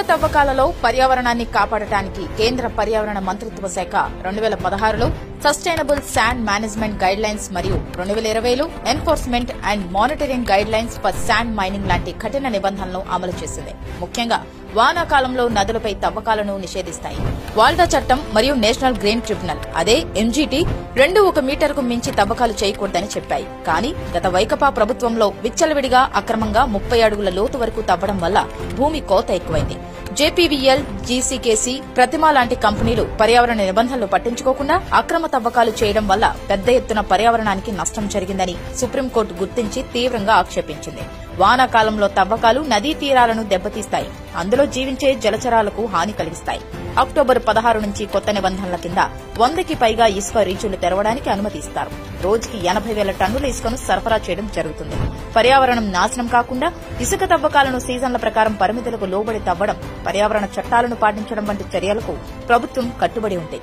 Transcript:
తవ్వకాలలో పర్యావరణాన్ని కాపాడటానికి కేంద్ర పర్యావరణ మంత్రిత్వ శాఖ 2016లో sustainable sand management guide lines మరియు 2020లో enforcement and monitoring guide lines for sand mining లాంటి కఠిన నిబంధనలను అమలు చేసింది. ముఖ్యంగా వానాకాలంలో నదులపై తవ్వకాలను నిషేధిస్తాయి. వాల్టా చట్టం మరియు నేషనల్ గ్రీన్ ట్రిబ్యునల్ అదే ఎంజీటీ 1 మీటర్కు మించి తవ్వకాలు చేయకూడదని చెప్పాయి. కానీ గత వైకపా ప్రభుత్వంలో విచ్చలవిడిగా అక్రమంగా 30 అడుగుల లోతు వరకు తవ్వడం వల్ల భూమి కోత ఎక్కువైంది. జేపీవీఎల్, జీసీకేసీ, ప్రతిమ లాంటి కంపెనీలు పర్యావరణ నిబంధనలు పట్టించుకోకుండా అక్రమ తవ్వకాలు చేయడం వల్ల పెద్ద ఎత్తున పర్యావరణానికి నష్టం జరిగిందని సుప్రీంకోర్టు గుర్తించి తీవ్రంగా ఆక్షేపించింది. వానాకాలంలో తవ్వకాలు నదీ తీరాలను దెబ్బతీస్తాయి. అందులో జీవించే జలచరాలకు హాని కలిగిస్తాయి. అక్టోబర్ 16 నుంచి కొత్త నిబంధనల కింద 100కి పైగా ఇసుక రీచులు తెరవడానికి అనుమతి ఇస్తారు. రోజుకి 80,000 టన్నుల ఇసుకను సరఫరా చేయడం జరుగుతుంది. పర్యావరణం నాశనం కాకుండా ఇసుక తవ్వకాలను సీజన్ల ప్రకారం పరిమితులకు లోబడి తవ్వడం, పర్యావరణ చట్టాలను పాటించడం వంటి చర్యలకు ప్రభుత్వం కట్టుబడి ఉంది.